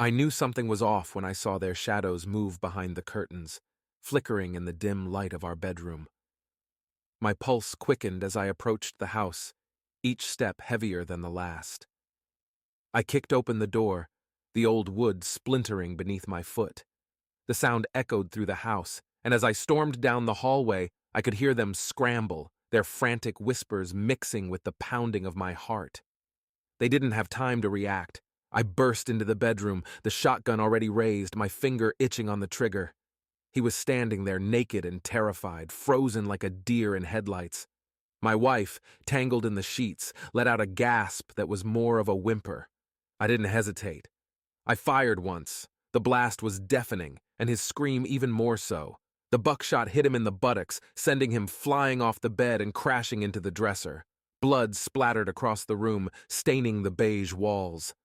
I knew something was off when I saw their shadows move behind the curtains, flickering in the dim light of our bedroom. My pulse quickened as I approached the house, each step heavier than the last. I kicked open the door, the old wood splintering beneath my foot. The sound echoed through the house, and as I stormed down the hallway, I could hear them scramble, their frantic whispers mixing with the pounding of my heart. They didn't have time to react. I burst into the bedroom, the shotgun already raised, my finger itching on the trigger. He was standing there naked and terrified, frozen like a deer in headlights. My wife, tangled in the sheets, let out a gasp that was more of a whimper. I didn't hesitate. I fired once. The blast was deafening, and his scream even more so. The buckshot hit him in the buttocks, sending him flying off the bed and crashing into the dresser. Blood splattered across the room, staining the beige walls.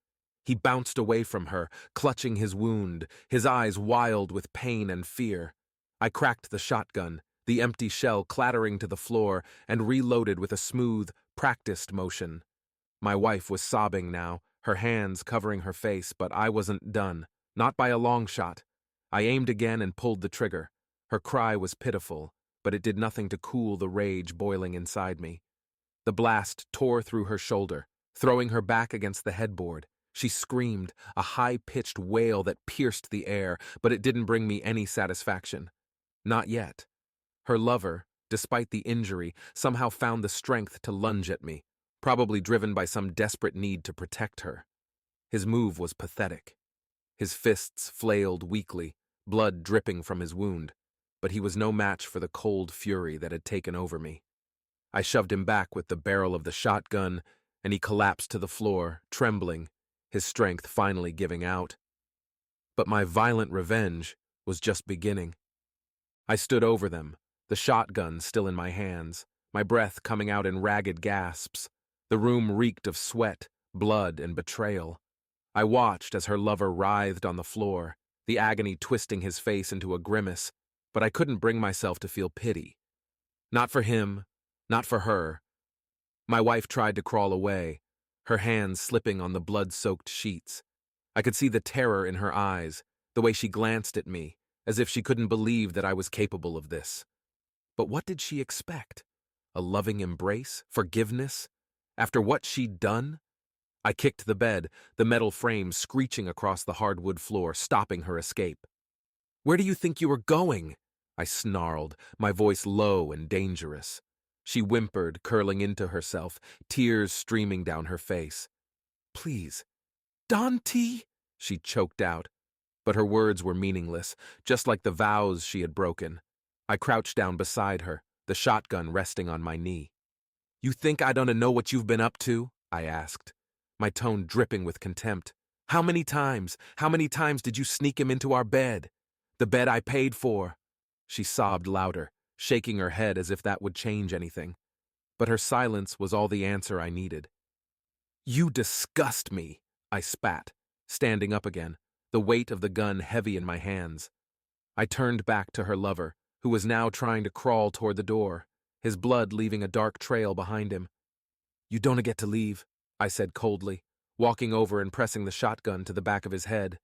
He bounced away from her, clutching his wound, his eyes wild with pain and fear. I cracked the shotgun, the empty shell clattering to the floor, and reloaded with a smooth, practiced motion. My wife was sobbing now, her hands covering her face, but I wasn't done, not by a long shot. I aimed again and pulled the trigger. Her cry was pitiful, but it did nothing to cool the rage boiling inside me. The blast tore through her shoulder, throwing her back against the headboard. She screamed, a high-pitched wail that pierced the air, but it didn't bring me any satisfaction. Not yet. Her lover, despite the injury, somehow found the strength to lunge at me, probably driven by some desperate need to protect her. His move was pathetic. His fists flailed weakly, blood dripping from his wound, but he was no match for the cold fury that had taken over me. I shoved him back with the barrel of the shotgun, and he collapsed to the floor, trembling, his strength finally giving out. But my violent revenge was just beginning. I stood over them, the shotgun still in my hands, my breath coming out in ragged gasps. The room reeked of sweat, blood, and betrayal. I watched as her lover writhed on the floor, the agony twisting his face into a grimace, but I couldn't bring myself to feel pity. Not for him, not for her. My wife tried to crawl away, her hands slipping on the blood-soaked sheets. I could see the terror in her eyes, the way she glanced at me, as if she couldn't believe that I was capable of this. But what did she expect? A loving embrace? Forgiveness? After what she'd done? I kicked the bed, the metal frame screeching across the hardwood floor, stopping her escape. "Where do you think you were going?" I snarled, my voice low and dangerous. She whimpered, curling into herself, tears streaming down her face. "Please, Dante," she choked out. But her words were meaningless, just like the vows she had broken. I crouched down beside her, the shotgun resting on my knee. "You think I don't know what you've been up to?" I asked, my tone dripping with contempt. How many times did you sneak him into our bed? The bed I paid for." She sobbed louder, shaking her head as if that would change anything. But her silence was all the answer I needed. "You disgust me," I spat, standing up again, the weight of the gun heavy in my hands. I turned back to her lover, who was now trying to crawl toward the door, his blood leaving a dark trail behind him. "You don't get to leave," I said coldly, walking over and pressing the shotgun to the back of his head.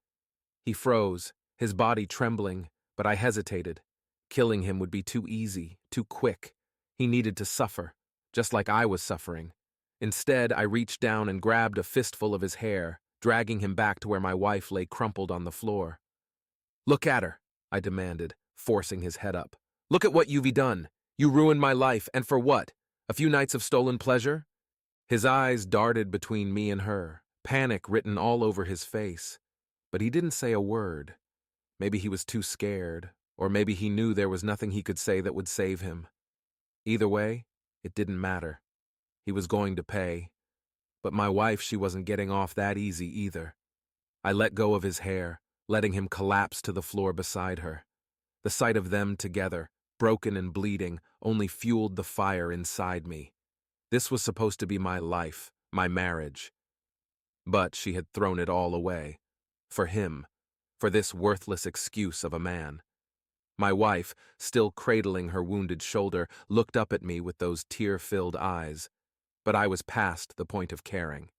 He froze, his body trembling, but I hesitated. Killing him would be too easy, too quick. He needed to suffer, just like I was suffering. Instead, I reached down and grabbed a fistful of his hair, dragging him back to where my wife lay crumpled on the floor. "Look at her," I demanded, forcing his head up. "Look at what you've done. You ruined my life, and for what? A few nights of stolen pleasure?" His eyes darted between me and her, panic written all over his face. But he didn't say a word. Maybe he was too scared, or maybe he knew there was nothing he could say that would save him. Either way, it didn't matter. He was going to pay. But my wife, she wasn't getting off that easy either. I let go of his hair, letting him collapse to the floor beside her. The sight of them together, broken and bleeding, only fueled the fire inside me. This was supposed to be my life, my marriage. But she had thrown it all away. For him, for this worthless excuse of a man. My wife, still cradling her wounded shoulder, looked up at me with those tear-filled eyes. But I was past the point of caring.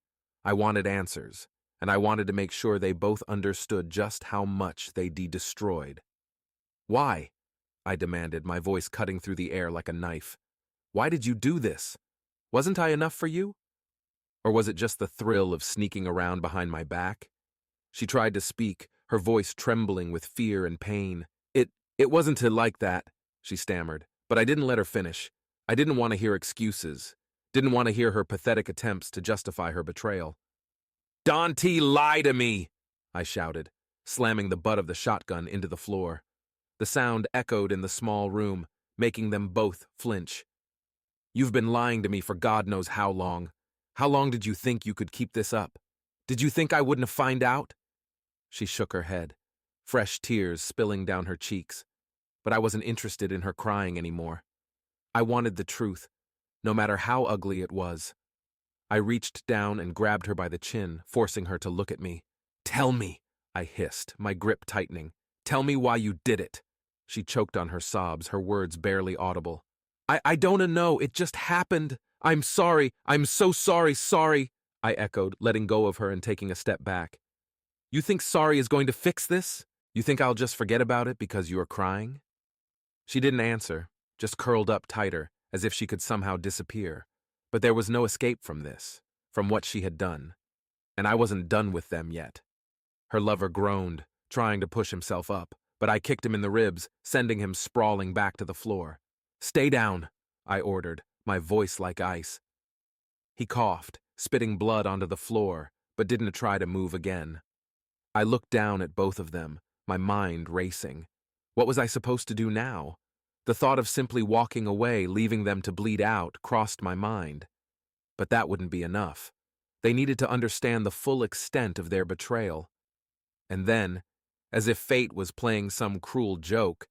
I wanted answers, and I wanted to make sure they both understood just how much they'd be destroyed. "Why?" I demanded, my voice cutting through the air like a knife. "Why did you do this? Wasn't I enough for you? Or was it just the thrill of sneaking around behind my back?" She tried to speak, her voice trembling with fear and pain. It wasn't like that," she stammered, but I didn't let her finish. I didn't want to hear excuses, didn't want to hear her pathetic attempts to justify her betrayal. "Dante, lie to me!" I shouted, slamming the butt of the shotgun into the floor. The sound echoed in the small room, making them both flinch. "You've been lying to me for God knows how long. How long did you think you could keep this up? Did you think I wouldn't find out?" She shook her head, fresh tears spilling down her cheeks, but I wasn't interested in her crying anymore. I wanted the truth, no matter how ugly it was. I reached down and grabbed her by the chin, forcing her to look at me. "Tell me," I hissed, my grip tightening. "Tell me why you did it." She choked on her sobs, her words barely audible. I don't know, it just happened. I'm sorry, I'm so sorry, I echoed, letting go of her and taking a step back. "You think sorry is going to fix this? You think I'll just forget about it because you are crying?" She didn't answer, just curled up tighter, as if she could somehow disappear. But there was no escape from this, from what she had done. And I wasn't done with them yet. Her lover groaned, trying to push himself up, but I kicked him in the ribs, sending him sprawling back to the floor. "Stay down," I ordered, my voice like ice. He coughed, spitting blood onto the floor, but didn't try to move again. I looked down at both of them, my mind racing. What was I supposed to do now? The thought of simply walking away, leaving them to bleed out, crossed my mind. But that wouldn't be enough. They needed to understand the full extent of their betrayal. And then, as if fate was playing some cruel joke,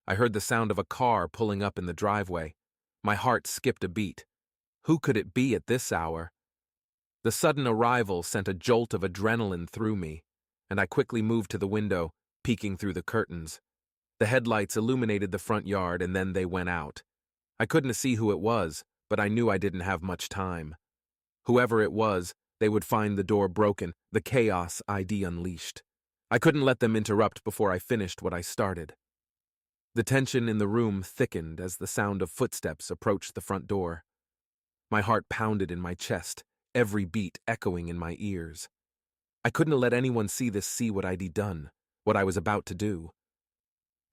I heard the sound of a car pulling up in the driveway. My heart skipped a beat. Who could it be at this hour? The sudden arrival sent a jolt of adrenaline through me, and I quickly moved to the window, peeking through the curtains. The headlights illuminated the front yard, and then they went out. I couldn't see who it was, but I knew I didn't have much time. Whoever it was, they would find the door broken, the chaos ID unleashed. I couldn't let them interrupt before I finished what I started. The tension in the room thickened as the sound of footsteps approached the front door. My heart pounded in my chest, every beat echoing in my ears. I couldn't let anyone see what I'd done, what I was about to do.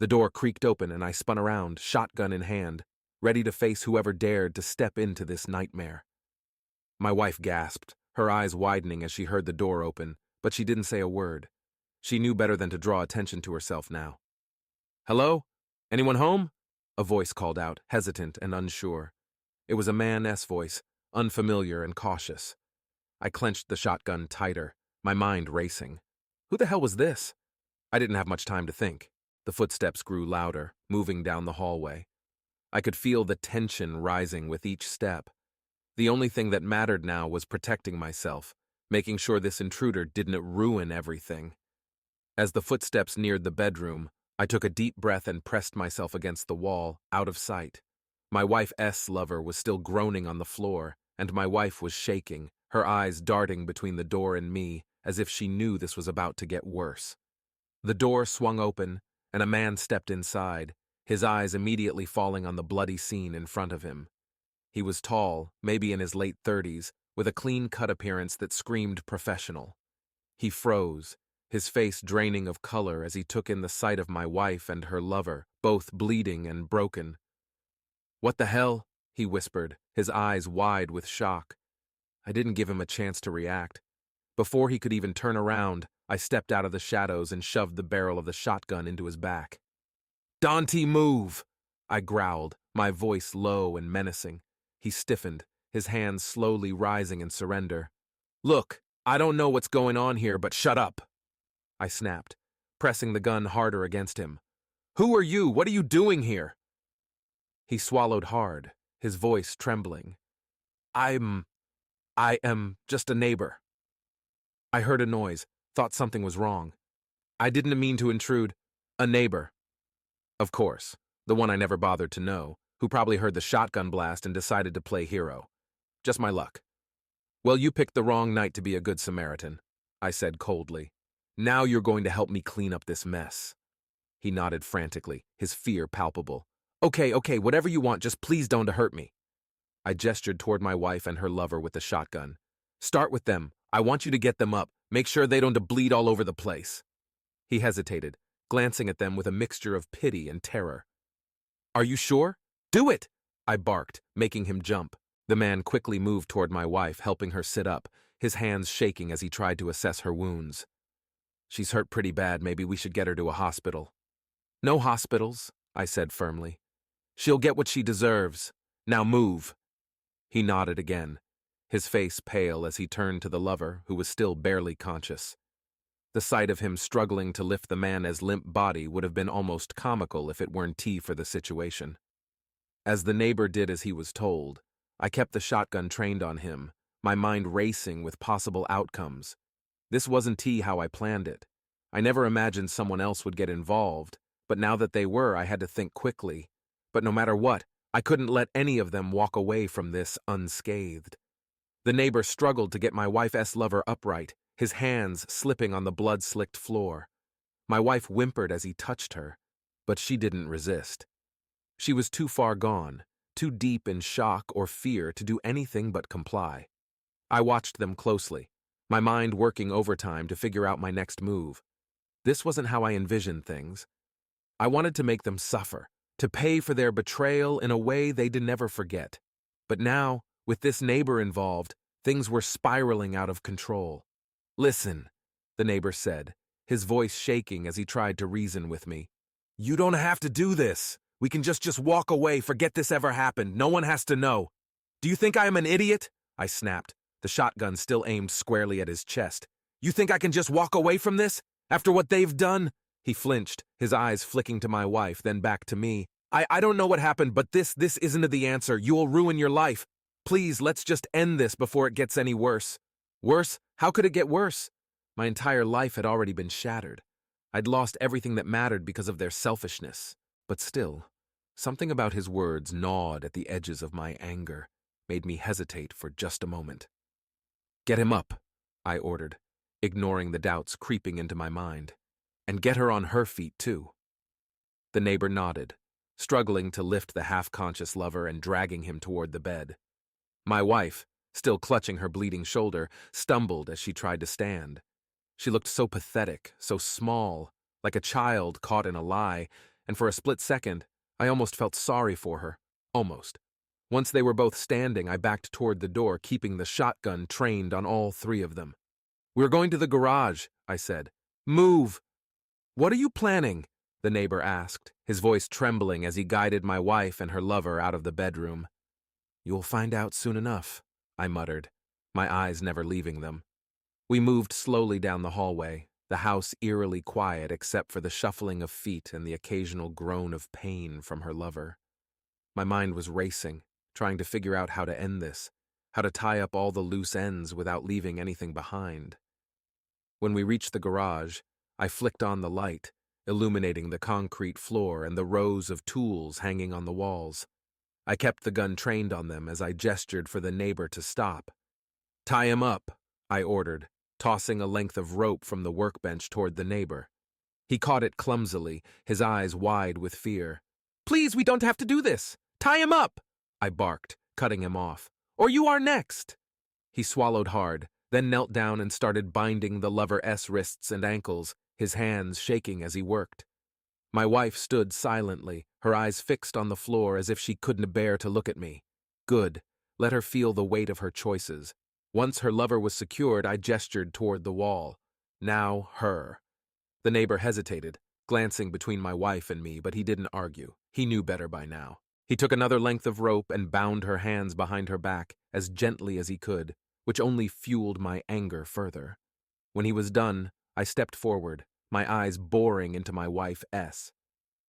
The door creaked open and I spun around, shotgun in hand, ready to face whoever dared to step into this nightmare. My wife gasped, her eyes widening as she heard the door open, but she didn't say a word. She knew better than to draw attention to herself now. "Hello? Anyone home?" a voice called out, hesitant and unsure. It was a man's voice, unfamiliar and cautious. I clenched the shotgun tighter, my mind racing. Who the hell was this? I didn't have much time to think. The footsteps grew louder, moving down the hallway. I could feel the tension rising with each step. The only thing that mattered now was protecting myself, making sure this intruder didn't ruin everything. As the footsteps neared the bedroom, I took a deep breath and pressed myself against the wall, out of sight. My wife's lover was still groaning on the floor, and my wife was shaking, her eyes darting between the door and me, as if she knew this was about to get worse. The door swung open, and a man stepped inside, his eyes immediately falling on the bloody scene in front of him. He was tall, maybe in his late 30s, with a clean-cut appearance that screamed professional. He froze, his face draining of color as he took in the sight of my wife and her lover, both bleeding and broken. "What the hell?" he whispered, his eyes wide with shock. I didn't give him a chance to react. Before he could even turn around, I stepped out of the shadows and shoved the barrel of the shotgun into his back. "Dante, move!" I growled, my voice low and menacing. He stiffened, his hands slowly rising in surrender. "Look, I don't know what's going on here, but shut up!" I snapped, pressing the gun harder against him. "Who are you? What are you doing here?" He swallowed hard, his voice trembling. I am just a neighbor." I heard a noise, thought something was wrong. "I didn't mean to intrude. A neighbor." Of course, the one I never bothered to know, who probably heard the shotgun blast and decided to play hero. Just my luck. "Well, you picked the wrong night to be a good Samaritan." I said coldly. Now you're going to help me clean up this mess. He nodded frantically, his fear palpable. Okay, whatever you want, just please don't hurt me. I gestured toward my wife and her lover with the shotgun. Start with them. I want you to get them up. Make sure they don't bleed all over the place. He hesitated, glancing at them with a mixture of pity and terror. Are you sure? Do it! I barked, making him jump. The man quickly moved toward my wife, helping her sit up, his hands shaking as he tried to assess her wounds. She's hurt pretty bad. Maybe we should get her to a hospital. No hospitals, I said firmly. She'll get what she deserves. Now move. He nodded again, his face pale as he turned to the lover, who was still barely conscious. The sight of him struggling to lift the man's limp body would have been almost comical if it weren't tea for the situation. As the neighbor did as he was told, I kept the shotgun trained on him, my mind racing with possible outcomes. This wasn't how I planned it. I never imagined someone else would get involved, but now that they were, I had to think quickly. But no matter what, I couldn't let any of them walk away from this unscathed. The neighbor struggled to get my wife's lover upright, his hands slipping on the blood-slicked floor. My wife whimpered as he touched her, but she didn't resist. She was too far gone, too deep in shock or fear to do anything but comply. I watched them closely, my mind working overtime to figure out my next move. This wasn't how I envisioned things. I wanted to make them suffer, to pay for their betrayal in a way they'd never forget. But now, with this neighbor involved, things were spiraling out of control. Listen, the neighbor said, his voice shaking as he tried to reason with me. You don't have to do this. We can just walk away, forget this ever happened. No one has to know. Do you think I am an idiot? I snapped, the shotgun still aimed squarely at his chest. You think I can just walk away from this? After what they've done? He flinched, his eyes flicking to my wife, then back to me. I don't know what happened, but this isn't the answer. You'll ruin your life. Please, let's just end this before it gets any worse. Worse? How could it get worse? My entire life had already been shattered. I'd lost everything that mattered because of their selfishness. But still, something about his words gnawed at the edges of my anger, made me hesitate for just a moment. Get him up, I ordered, ignoring the doubts creeping into my mind. And get her on her feet, too. The neighbor nodded, struggling to lift the half-conscious lover and dragging him toward the bed. My wife, still clutching her bleeding shoulder, stumbled as she tried to stand. She looked so pathetic, so small, like a child caught in a lie, and for a split second, I almost felt sorry for her. Almost. Once they were both standing, I backed toward the door, keeping the shotgun trained on all three of them. We're going to the garage, I said. Move! What are you planning? The neighbor asked, his voice trembling as he guided my wife and her lover out of the bedroom. You'll find out soon enough, I muttered, my eyes never leaving them. We moved slowly down the hallway, the house eerily quiet except for the shuffling of feet and the occasional groan of pain from her lover. My mind was racing, trying to figure out how to end this, how to tie up all the loose ends without leaving anything behind. When we reached the garage, I flicked on the light, illuminating the concrete floor and the rows of tools hanging on the walls. I kept the gun trained on them as I gestured for the neighbor to stop. Tie him up, I ordered, tossing a length of rope from the workbench toward the neighbor. He caught it clumsily, his eyes wide with fear. Please, we don't have to do this. Tie him up, I barked, cutting him off. Or you are next. He swallowed hard, then knelt down and started binding the lover's wrists and ankles, his hands shaking as he worked. My wife stood silently, her eyes fixed on the floor as if she couldn't bear to look at me. Good. Let her feel the weight of her choices. Once her lover was secured, I gestured toward the wall. Now her. The neighbor hesitated, glancing between my wife and me, but he didn't argue. He knew better by now. He took another length of rope and bound her hands behind her back as gently as he could, which only fueled my anger further. When he was done, I stepped forward, my eyes boring into my wife's.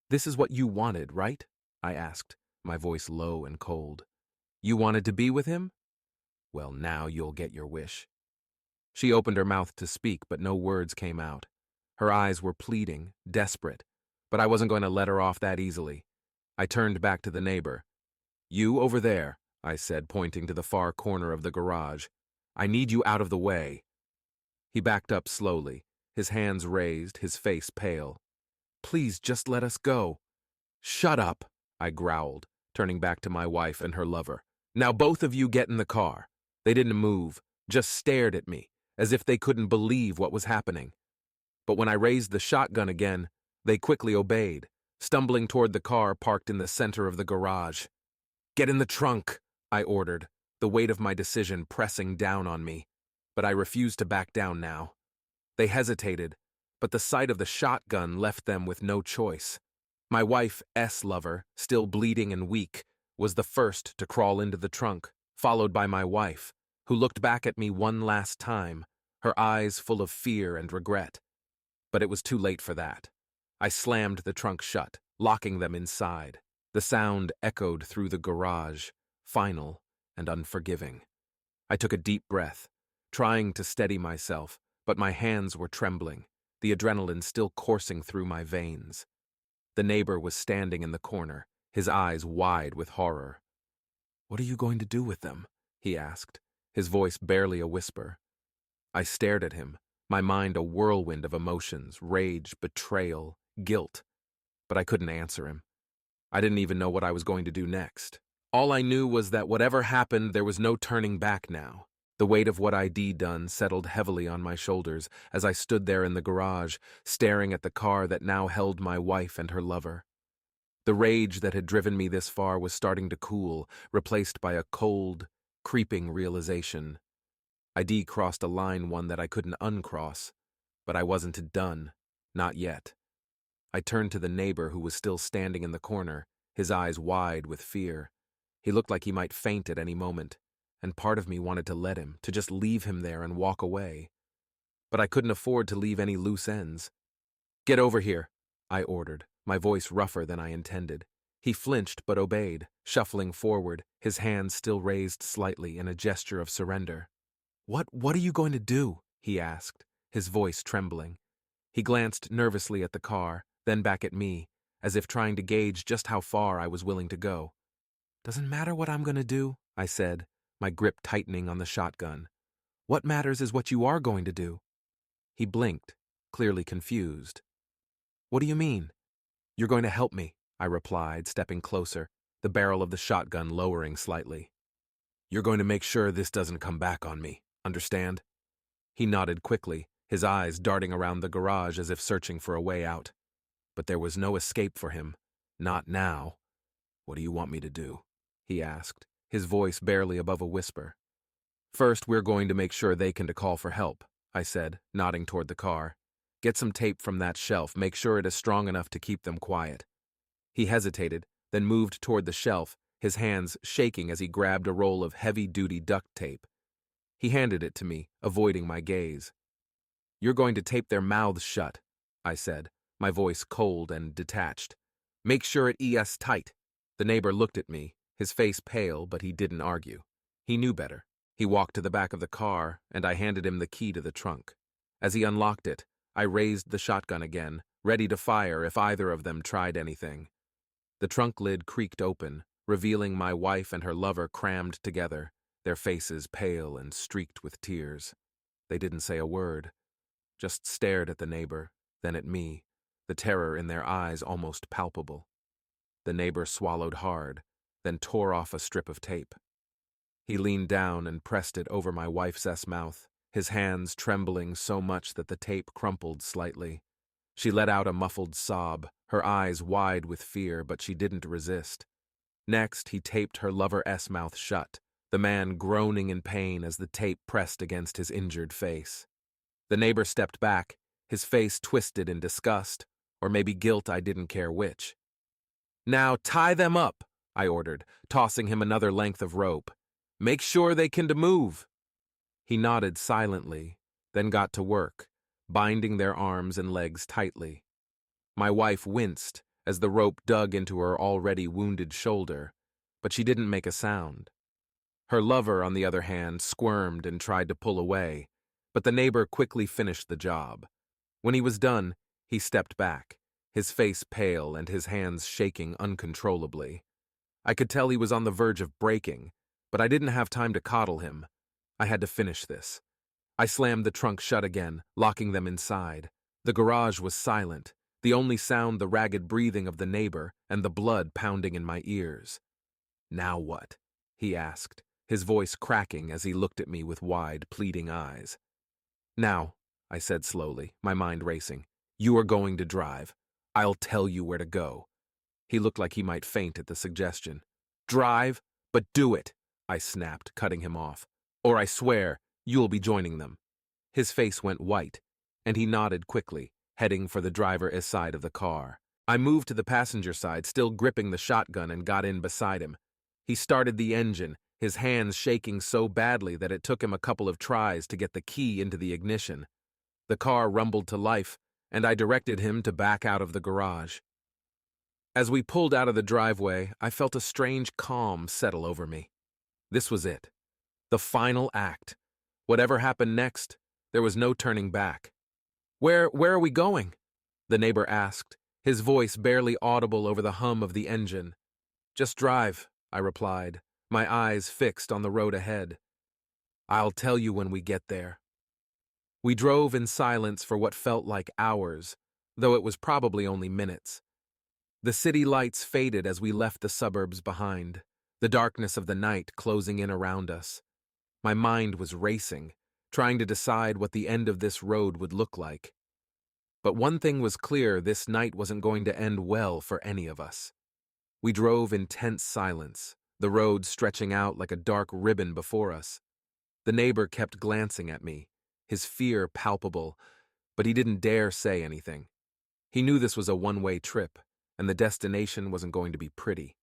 This is what you wanted, right? I asked, my voice low and cold. You wanted to be with him? Well, now you'll get your wish. She opened her mouth to speak, but no words came out. Her eyes were pleading, desperate, but I wasn't going to let her off that easily. I turned back to the neighbor. You over there, I said, pointing to the far corner of the garage. I need you out of the way. He backed up slowly, his hands raised, his face pale. "Please, just let us go." "Shut up," I growled, turning back to my wife and her lover. "Now both of you get in the car." They didn't move, just stared at me, as if they couldn't believe what was happening. But when I raised the shotgun again, they quickly obeyed, stumbling toward the car parked in the center of the garage. "Get in the trunk," I ordered, the weight of my decision pressing down on me. But I refused to back down now. They hesitated, but the sight of the shotgun left them with no choice. My wife's lover, still bleeding and weak, was the first to crawl into the trunk, followed by my wife, who looked back at me one last time, her eyes full of fear and regret. But it was too late for that. I slammed the trunk shut, locking them inside. The sound echoed through the garage, final and unforgiving. I took a deep breath, trying to steady myself, but my hands were trembling, the adrenaline still coursing through my veins. The neighbor was standing in the corner, his eyes wide with horror. "What are you going to do with them?" he asked, his voice barely a whisper. I stared at him, my mind a whirlwind of emotions, rage, betrayal, guilt. But I couldn't answer him. I didn't even know what I was going to do next. All I knew was that whatever happened, there was no turning back now. The weight of what I'd done settled heavily on my shoulders as I stood there in the garage, staring at the car that now held my wife and her lover. The rage that had driven me this far was starting to cool, replaced by a cold, creeping realization. I'd crossed a line, one that I couldn't uncross, but I wasn't done, not yet. I turned to the neighbor who was still standing in the corner, his eyes wide with fear. He looked like he might faint at any moment, and part of me wanted to let him, to just leave him there and walk away. But I couldn't afford to leave any loose ends. "Get over here," I ordered, my voice rougher than I intended. He flinched but obeyed, shuffling forward, his hands still raised slightly in a gesture of surrender. What are you going to do?" he asked, his voice trembling. He glanced nervously at the car, then back at me, as if trying to gauge just how far I was willing to go. "Doesn't matter what I'm going to do," I said, my grip tightening on the shotgun. "What matters is what you are going to do." He blinked, clearly confused. "What do you mean?" "You're going to help me," I replied, stepping closer, the barrel of the shotgun lowering slightly. "You're going to make sure this doesn't come back on me, understand?" He nodded quickly, his eyes darting around the garage as if searching for a way out. But there was no escape for him. Not now. "What do you want me to do?" he asked, his voice barely above a whisper. "First, we're going to make sure they can call for help," I said, nodding toward the car. "Get some tape from that shelf, make sure it is strong enough to keep them quiet." He hesitated, then moved toward the shelf, his hands shaking as he grabbed a roll of heavy-duty duct tape. He handed it to me, avoiding my gaze. "You're going to tape their mouths shut," I said, my voice cold and detached. "Make sure it is tight." The neighbor looked at me, his face pale, but he didn't argue. He knew better. He walked to the back of the car, and I handed him the key to the trunk. As he unlocked it, I raised the shotgun again, ready to fire if either of them tried anything. The trunk lid creaked open, revealing my wife and her lover crammed together, their faces pale and streaked with tears. They didn't say a word, just stared at the neighbor, then at me, the terror in their eyes almost palpable. The neighbor swallowed hard, then tore off a strip of tape. He leaned down and pressed it over my wife's mouth, his hands trembling so much that the tape crumpled slightly. She let out a muffled sob, her eyes wide with fear, but she didn't resist. Next, he taped her lover's mouth shut, the man groaning in pain as the tape pressed against his injured face. The neighbor stepped back, his face twisted in disgust, or maybe guilt, I didn't care which. "Now tie them up," I ordered, tossing him another length of rope. "Make sure they can move." He nodded silently, then got to work, binding their arms and legs tightly. My wife winced as the rope dug into her already wounded shoulder, but she didn't make a sound. Her lover, on the other hand, squirmed and tried to pull away, but the neighbor quickly finished the job. When he was done, he stepped back, his face pale and his hands shaking uncontrollably. I could tell he was on the verge of breaking, but I didn't have time to coddle him. I had to finish this. I slammed the trunk shut again, locking them inside. The garage was silent, the only sound the ragged breathing of the neighbor and the blood pounding in my ears. "Now what?" he asked, his voice cracking as he looked at me with wide, pleading eyes. "Now," I said slowly, my mind racing, "you are going to drive. I'll tell you where to go." He looked like he might faint at the suggestion. "Drive? But do it," I snapped, cutting him off. "Or I swear, you'll be joining them." His face went white, and he nodded quickly, heading for the driver's side of the car. I moved to the passenger side, still gripping the shotgun, and got in beside him. He started the engine, his hands shaking so badly that it took him a couple of tries to get the key into the ignition. The car rumbled to life, and I directed him to back out of the garage. As we pulled out of the driveway, I felt a strange calm settle over me. This was it. The final act. Whatever happened next, there was no turning back. Where are we going?" the neighbor asked, his voice barely audible over the hum of the engine. "Just drive," I replied, my eyes fixed on the road ahead. "I'll tell you when we get there." We drove in silence for what felt like hours, though it was probably only minutes. The city lights faded as we left the suburbs behind, the darkness of the night closing in around us. My mind was racing, trying to decide what the end of this road would look like. But one thing was clear: this night wasn't going to end well for any of us. We drove in tense silence, the road stretching out like a dark ribbon before us. The neighbor kept glancing at me, his fear palpable, but he didn't dare say anything. He knew this was a one-way trip, and the destination wasn't going to be pretty.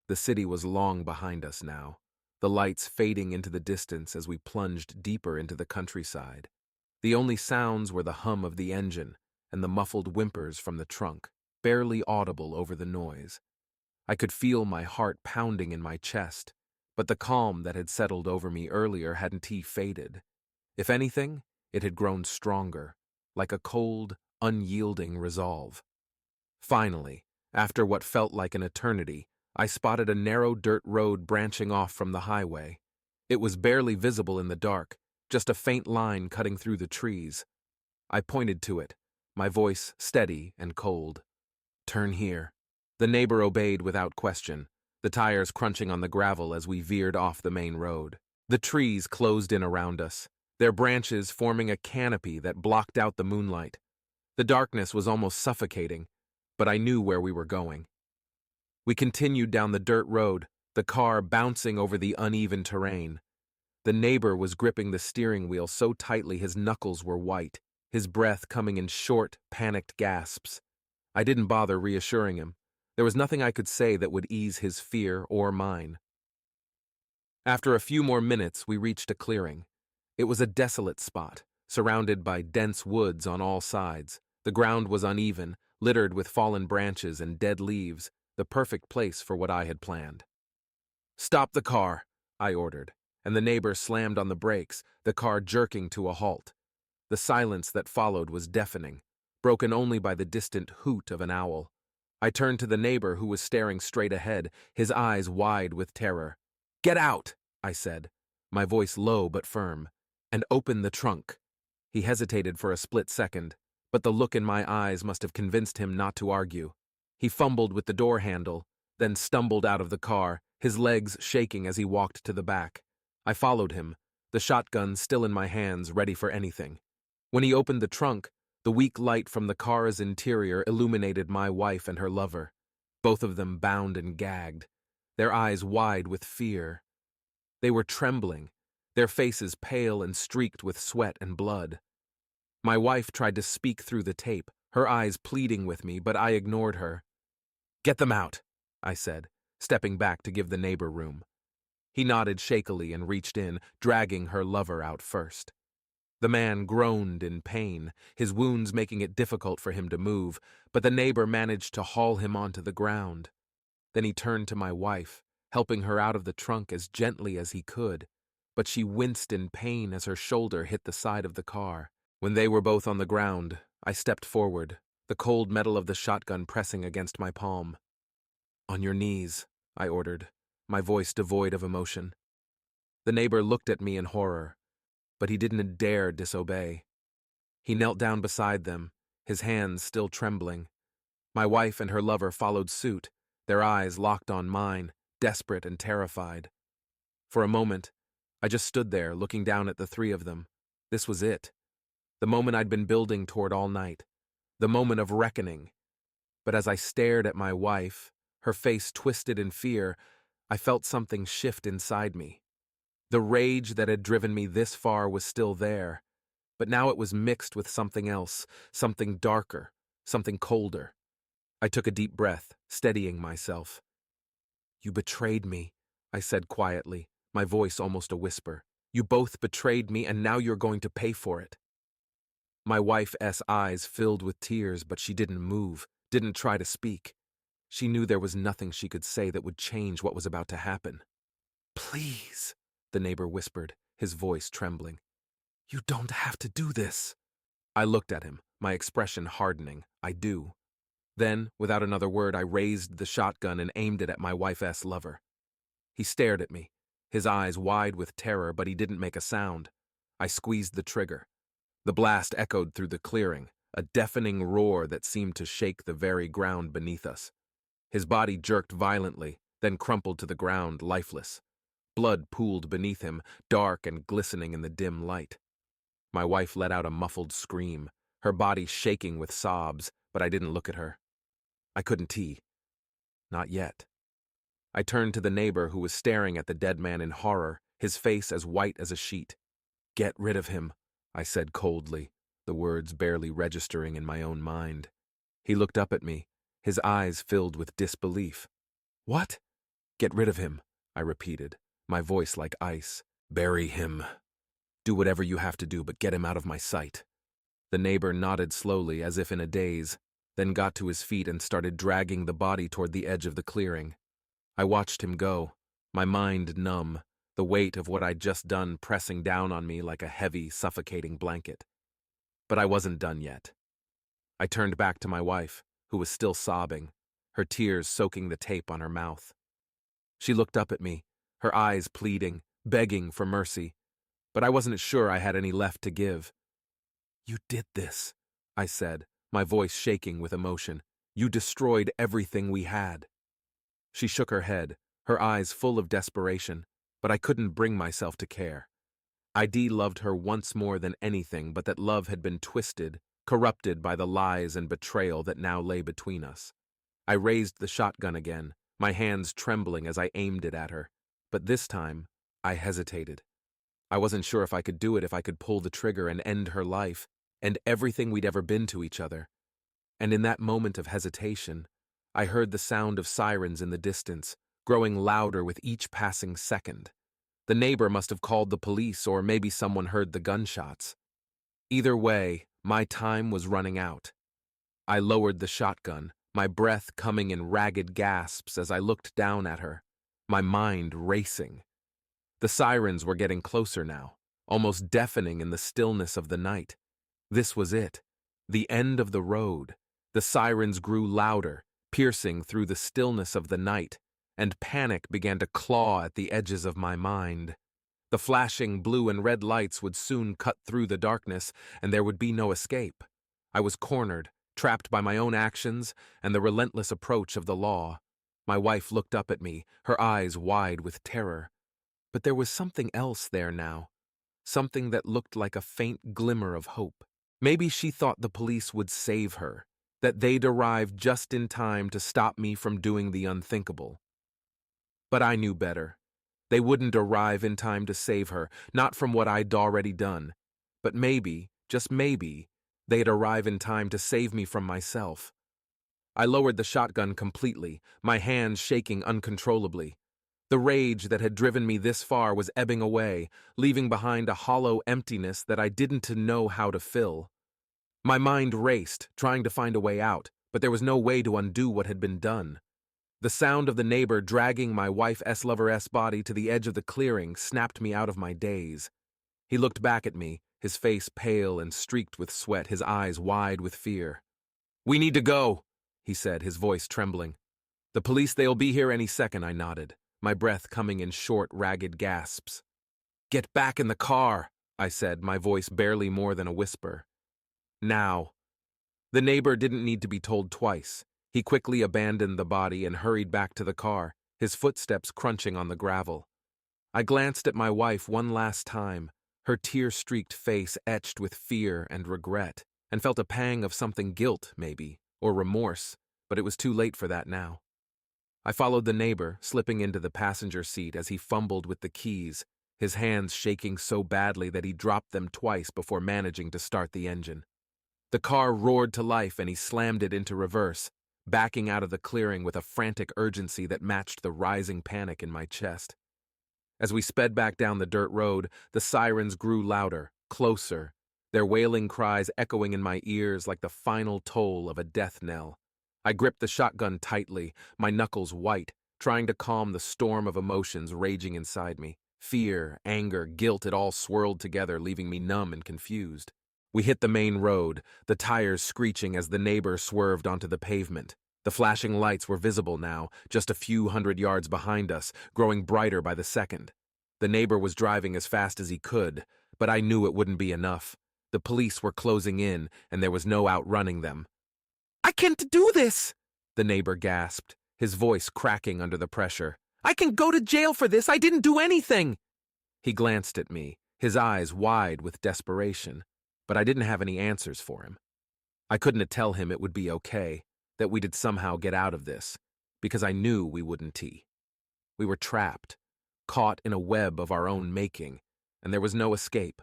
The city was long behind us now, the lights fading into the distance as we plunged deeper into the countryside. The only sounds were the hum of the engine and the muffled whimpers from the trunk, barely audible over the noise. I could feel my heart pounding in my chest, but the calm that had settled over me earlier hadn't faded. If anything, it had grown stronger, like a cold, unyielding resolve. Finally, after what felt like an eternity, I spotted a narrow dirt road branching off from the highway. It was barely visible in the dark, just a faint line cutting through the trees. I pointed to it, my voice steady and cold. "Turn here." The neighbor obeyed without question, the tires crunching on the gravel as we veered off the main road. The trees closed in around us, their branches forming a canopy that blocked out the moonlight. The darkness was almost suffocating, but I knew where we were going. We continued down the dirt road, the car bouncing over the uneven terrain. The neighbor was gripping the steering wheel so tightly his knuckles were white, his breath coming in short, panicked gasps. I didn't bother reassuring him. There was nothing I could say that would ease his fear or mine. After a few more minutes, we reached a clearing. It was a desolate spot, surrounded by dense woods on all sides. The ground was uneven, littered with fallen branches and dead leaves, the perfect place for what I had planned. "Stop the car," I ordered, and the neighbor slammed on the brakes, the car jerking to a halt. The silence that followed was deafening, broken only by the distant hoot of an owl. I turned to the neighbor, who was staring straight ahead, his eyes wide with terror. "Get out," I said, my voice low but firm, "and open the trunk." He hesitated for a split second, but the look in my eyes must have convinced him not to argue. He fumbled with the door handle, then stumbled out of the car, his legs shaking as he walked to the back. I followed him, the shotgun still in my hands, ready for anything. When he opened the trunk, the weak light from the car's interior illuminated my wife and her lover, both of them bound and gagged, their eyes wide with fear. They were trembling, their faces pale and streaked with sweat and blood. My wife tried to speak through the tape, her eyes pleading with me, but I ignored her. "Get them out," I said, stepping back to give the neighbor room. He nodded shakily and reached in, dragging her lover out first. The man groaned in pain, his wounds making it difficult for him to move, but the neighbor managed to haul him onto the ground. Then he turned to my wife, helping her out of the trunk as gently as he could, but she winced in pain as her shoulder hit the side of the car. When they were both on the ground, I stepped forward, the cold metal of the shotgun pressing against my palm. "On your knees," I ordered, my voice devoid of emotion. The neighbor looked at me in horror. but he didn't dare disobey. He knelt down beside them, his hands still trembling. My wife and her lover followed suit, their eyes locked on mine, desperate and terrified. For a moment, I just stood there, looking down at the three of them. This was it. The moment I'd been building toward all night. The moment of reckoning. But as I stared at my wife, her face twisted in fear, I felt something shift inside me. The rage that had driven me this far was still there, but now it was mixed with something else, something darker, something colder. I took a deep breath, steadying myself. "You betrayed me," I said quietly, my voice almost a whisper. "You both betrayed me, and now you're going to pay for it." My wife's eyes filled with tears, but she didn't move, didn't try to speak. She knew there was nothing she could say that would change what was about to happen. "Please," the neighbor whispered, his voice trembling. "You don't have to do this." I looked at him, my expression hardening. "I do." Then, without another word, I raised the shotgun and aimed it at my wife's lover. He stared at me, his eyes wide with terror, but he didn't make a sound. I squeezed the trigger. The blast echoed through the clearing, a deafening roar that seemed to shake the very ground beneath us. His body jerked violently, then crumpled to the ground, lifeless. Blood pooled beneath him, dark and glistening in the dim light. My wife let out a muffled scream, her body shaking with sobs, but I didn't look at her. I couldn't tee. Not yet. I turned to the neighbor who was staring at the dead man in horror, his face as white as a sheet. "Get rid of him," I said coldly, the words barely registering in my own mind. He looked up at me, his eyes filled with disbelief. "What?" "Get rid of him," I repeated, my voice like ice. "Bury him. Do whatever you have to do, but get him out of my sight." The neighbor nodded slowly, as if in a daze, then got to his feet and started dragging the body toward the edge of the clearing. I watched him go, my mind numb, the weight of what I'd just done pressing down on me like a heavy, suffocating blanket. But I wasn't done yet. I turned back to my wife, who was still sobbing, her tears soaking the tape on her mouth. She looked up at me, her eyes pleading, begging for mercy, but I wasn't sure I had any left to give. "You did this," I said, my voice shaking with emotion. "You destroyed everything we had." She shook her head, her eyes full of desperation, but I couldn't bring myself to care. I loved her once more than anything, but that love had been twisted, corrupted by the lies and betrayal that now lay between us. I raised the shotgun again, my hands trembling as I aimed it at her, but this time, I hesitated. I wasn't sure if I could do it, if I could pull the trigger and end her life, and everything we'd ever been to each other. And in that moment of hesitation, I heard the sound of sirens in the distance, growing louder with each passing second. The neighbor must have called the police, or maybe someone heard the gunshots. Either way, my time was running out. I lowered the shotgun, my breath coming in ragged gasps as I looked down at her, my mind racing. The sirens were getting closer now, almost deafening in the stillness of the night. This was it, the end of the road. The sirens grew louder, piercing through the stillness of the night, and panic began to claw at the edges of my mind. The flashing blue and red lights would soon cut through the darkness, and there would be no escape. I was cornered, trapped by my own actions and the relentless approach of the law. My wife looked up at me, her eyes wide with terror. But there was something else there now, something that looked like a faint glimmer of hope. Maybe she thought the police would save her, that they'd arrive just in time to stop me from doing the unthinkable. But I knew better. They wouldn't arrive in time to save her, not from what I'd already done. But maybe, just maybe, they'd arrive in time to save me from myself. I lowered the shotgun completely, my hands shaking uncontrollably. The rage that had driven me this far was ebbing away, leaving behind a hollow emptiness that I didn't know how to fill. My mind raced, trying to find a way out, but there was no way to undo what had been done. The sound of the neighbor dragging my wife's lover's body to the edge of the clearing snapped me out of my daze. He looked back at me, his face pale and streaked with sweat, his eyes wide with fear. "We need to go," he said, his voice trembling. "The police, they'll be here any second," I nodded, my breath coming in short, ragged gasps. "Get back in the car," I said, my voice barely more than a whisper. Now. The neighbor didn't need to be told twice. He quickly abandoned the body and hurried back to the car, his footsteps crunching on the gravel. I glanced at my wife one last time, her tear-streaked face etched with fear and regret, and felt a pang of something guilt, maybe, or remorse, but it was too late for that now. I followed the neighbor, slipping into the passenger seat as he fumbled with the keys, his hands shaking so badly that he dropped them twice before managing to start the engine. The car roared to life and he slammed it into reverse, backing out of the clearing with a frantic urgency that matched the rising panic in my chest. As we sped back down the dirt road, the sirens grew louder, closer, their wailing cries echoing in my ears like the final toll of a death knell. I gripped the shotgun tightly, my knuckles white, trying to calm the storm of emotions raging inside me. Fear, anger, guilt, it all swirled together, leaving me numb and confused. We hit the main road, the tires screeching as the neighbor swerved onto the pavement. The flashing lights were visible now, just a few hundred yards behind us, growing brighter by the second. The neighbor was driving as fast as he could, but I knew it wouldn't be enough. The police were closing in, and there was no outrunning them. "I can't do this!" the neighbor gasped, his voice cracking under the pressure. "I can go to jail for this! I didn't do anything!" He glanced at me, his eyes wide with desperation, but I didn't have any answers for him. I couldn't tell him it would be okay, that we'd somehow get out of this, because I knew we wouldn't. We were trapped, caught in a web of our own making, and there was no escape.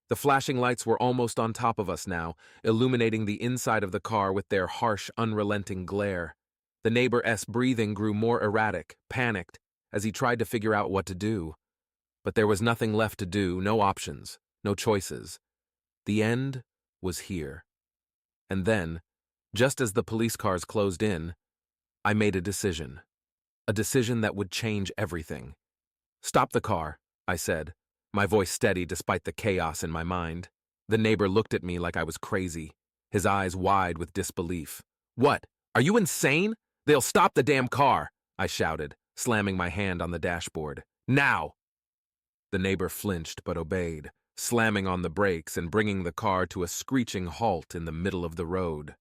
The flashing lights were almost on top of us now, illuminating the inside of the car with their harsh, unrelenting glare. The neighbor's breathing grew more erratic, panicked, as he tried to figure out what to do. But there was nothing left to do, no options, no choices. The end was here. And then, just as the police cars closed in, I made a decision. A decision that would change everything. "Stop the car," I said, my voice steady despite the chaos in my mind. The neighbor looked at me like I was crazy, his eyes wide with disbelief. "What? Are you insane? They'll stop the damn car," I shouted, slamming my hand on the dashboard. "Now!" The neighbor flinched but obeyed, slamming on the brakes and bringing the car to a screeching halt in the middle of the road.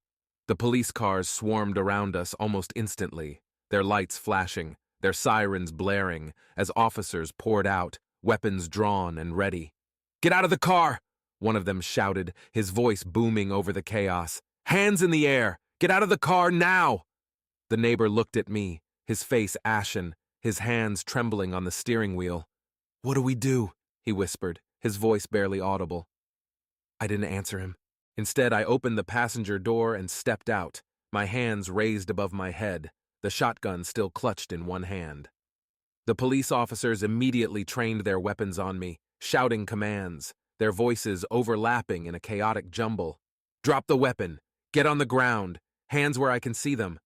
The police cars swarmed around us almost instantly, their lights flashing, their sirens blaring, as officers poured out, weapons drawn and ready. "Get out of the car!" one of them shouted, his voice booming over the chaos. "Hands in the air! Get out of the car now!" The neighbor looked at me, his face ashen, his hands trembling on the steering wheel. "What do we do?" he whispered, his voice barely audible. I didn't answer him. Instead, I opened the passenger door and stepped out, my hands raised above my head, the shotgun still clutched in one hand. The police officers immediately trained their weapons on me, shouting commands, their voices overlapping in a chaotic jumble. "Drop the weapon! Get on the ground! Hands where I can see them!"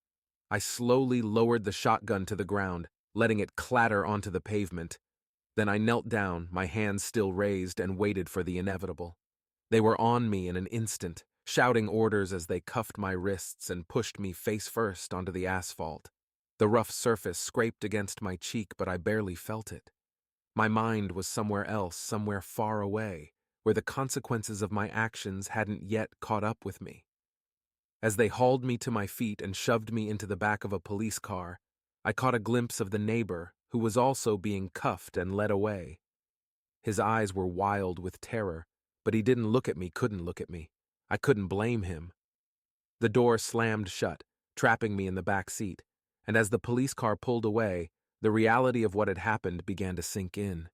I slowly lowered the shotgun to the ground, letting it clatter onto the pavement. Then I knelt down, my hands still raised, and waited for the inevitable. They were on me in an instant, shouting orders as they cuffed my wrists and pushed me face first onto the asphalt. The rough surface scraped against my cheek, but I barely felt it. My mind was somewhere else, somewhere far away, where the consequences of my actions hadn't yet caught up with me. As they hauled me to my feet and shoved me into the back of a police car, I caught a glimpse of the neighbor, who was also being cuffed and led away. His eyes were wild with terror, but he didn't look at me, couldn't look at me. I couldn't blame him. The door slammed shut, trapping me in the back seat, and as the police car pulled away, the reality of what had happened began to sink in.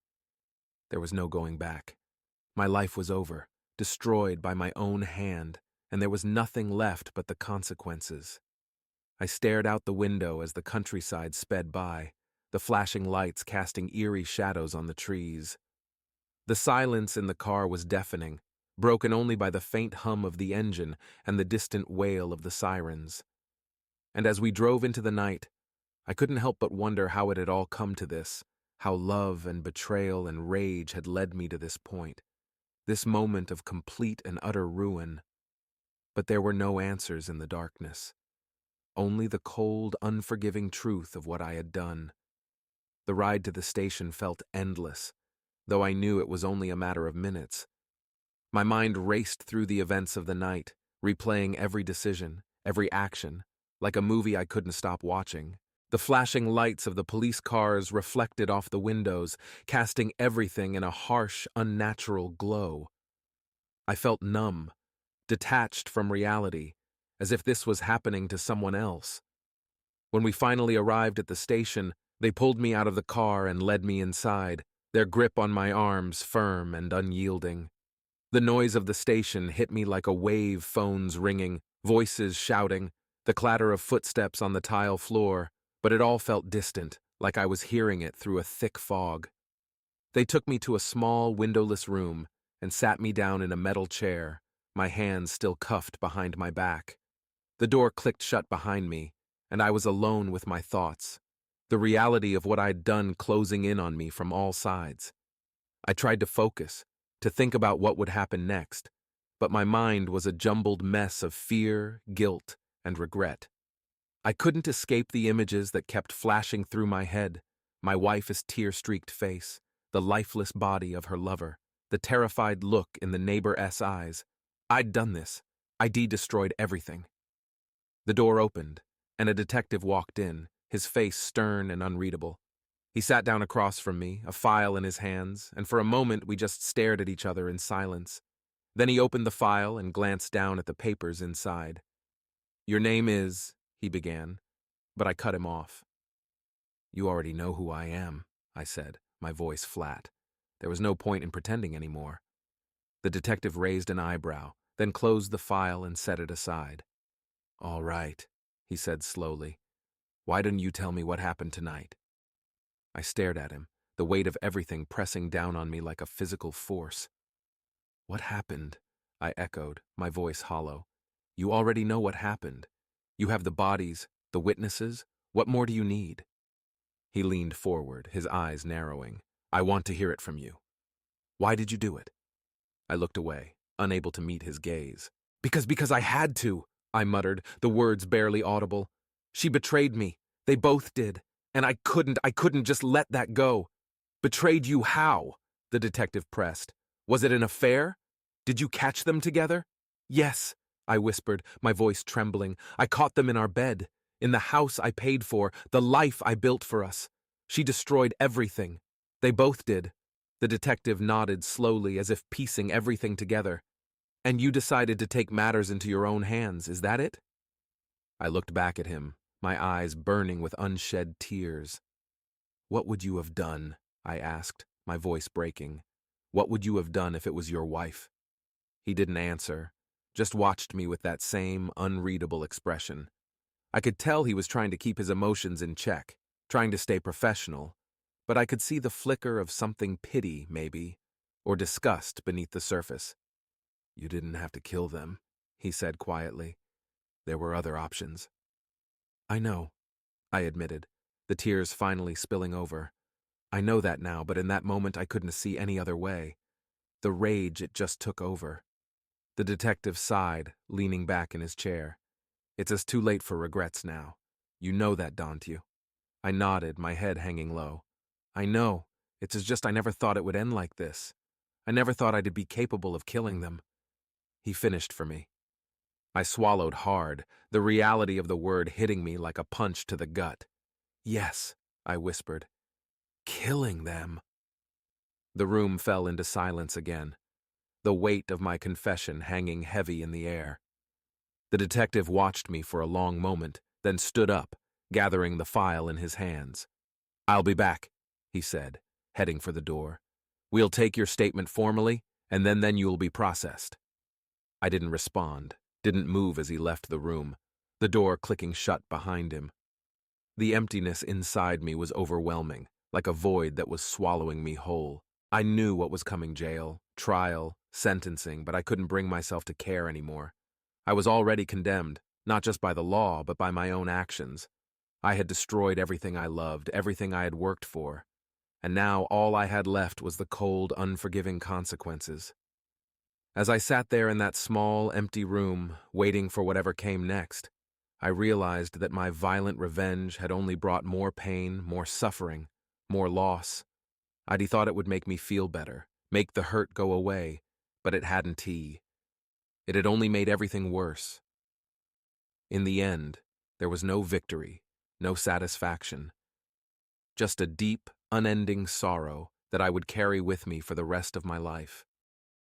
There was no going back. My life was over, destroyed by my own hand, and there was nothing left but the consequences. I stared out the window as the countryside sped by, the flashing lights casting eerie shadows on the trees. The silence in the car was deafening, broken only by the faint hum of the engine and the distant wail of the sirens. And as we drove into the night, I couldn't help but wonder how it had all come to this, how love and betrayal and rage had led me to this point, this moment of complete and utter ruin. But there were no answers in the darkness, only the cold, unforgiving truth of what I had done. The ride to the station felt endless, though I knew it was only a matter of minutes, My mind raced through the events of the night, replaying every decision, every action, like a movie I couldn't stop watching. The flashing lights of the police cars reflected off the windows, casting everything in a harsh, unnatural glow. I felt numb, detached from reality, as if this was happening to someone else. When we finally arrived at the station, they pulled me out of the car and led me inside, their grip on my arms firm and unyielding. The noise of the station hit me like a wave, phones ringing, voices shouting, the clatter of footsteps on the tile floor, but it all felt distant, like I was hearing it through a thick fog. They took me to a small, windowless room and sat me down in a metal chair, my hands still cuffed behind my back. The door clicked shut behind me, and I was alone with my thoughts, the reality of what I'd done closing in on me from all sides. I tried to focus, to think about what would happen next, but my mind was a jumbled mess of fear, guilt, and regret. I couldn't escape the images that kept flashing through my head, my wife's tear-streaked face, the lifeless body of her lover, the terrified look in the neighbor's eyes. I'd done this. I destroyed everything. The door opened, and a detective walked in, his face stern and unreadable. He sat down across from me, a file in his hands, and for a moment we just stared at each other in silence. Then he opened the file and glanced down at the papers inside. "Your name is," he began, but I cut him off. "You already know who I am," I said, my voice flat. There was no point in pretending anymore. The detective raised an eyebrow, then closed the file and set it aside. "All right," he said slowly. "Why didn't you tell me what happened tonight?" I stared at him, the weight of everything pressing down on me like a physical force. "What happened?" I echoed, my voice hollow. "You already know what happened. You have the bodies, the witnesses. What more do you need?" He leaned forward, his eyes narrowing. "I want to hear it from you. Why did you do it?" I looked away, unable to meet his gaze. Because I had to," I muttered, the words barely audible. "She betrayed me. They both did. And I couldn't just let that go." "Betrayed you how?" the detective pressed. "Was it an affair? Did you catch them together?" "Yes," I whispered, my voice trembling. "I caught them in our bed, in the house I paid for, the life I built for us. She destroyed everything. They both did." The detective nodded slowly as if piecing everything together. "And you decided to take matters into your own hands, is that it?" I looked back at him, my eyes burning with unshed tears. "What would you have done?" I asked, my voice breaking. "What would you have done if it was your wife?" He didn't answer, just watched me with that same unreadable expression. I could tell he was trying to keep his emotions in check, trying to stay professional, but I could see the flicker of something pity, maybe, or disgust beneath the surface. "You didn't have to kill them," he said quietly. "There were other options." "I know," I admitted, the tears finally spilling over. "I know that now, but in that moment I couldn't see any other way. The rage, it just took over." The detective sighed, leaning back in his chair. "It's too late for regrets now. You know that, don't you?" I nodded, my head hanging low. "I know. It's just I never thought it would end like this. I never thought I'd be capable of killing them." He finished for me. I swallowed hard, the reality of the word hitting me like a punch to the gut. "Yes," I whispered. "Killing them." The room fell into silence again, the weight of my confession hanging heavy in the air. The detective watched me for a long moment, then stood up, gathering the file in his hands. "I'll be back," he said, heading for the door. "We'll take your statement formally, and then you'll be processed." I didn't respond, didn't move as he left the room, the door clicking shut behind him. The emptiness inside me was overwhelming, like a void that was swallowing me whole. I knew what was coming: jail, trial, sentencing, but I couldn't bring myself to care anymore. I was already condemned, not just by the law, but by my own actions. I had destroyed everything I loved, everything I had worked for, and now all I had left was the cold, unforgiving consequences. As I sat there in that small, empty room, waiting for whatever came next, I realized that my violent revenge had only brought more pain, more suffering, more loss. I'd thought it would make me feel better, make the hurt go away, but it hadn't he. It had only made everything worse. In the end, there was no victory, no satisfaction, just a deep, unending sorrow that I would carry with me for the rest of my life.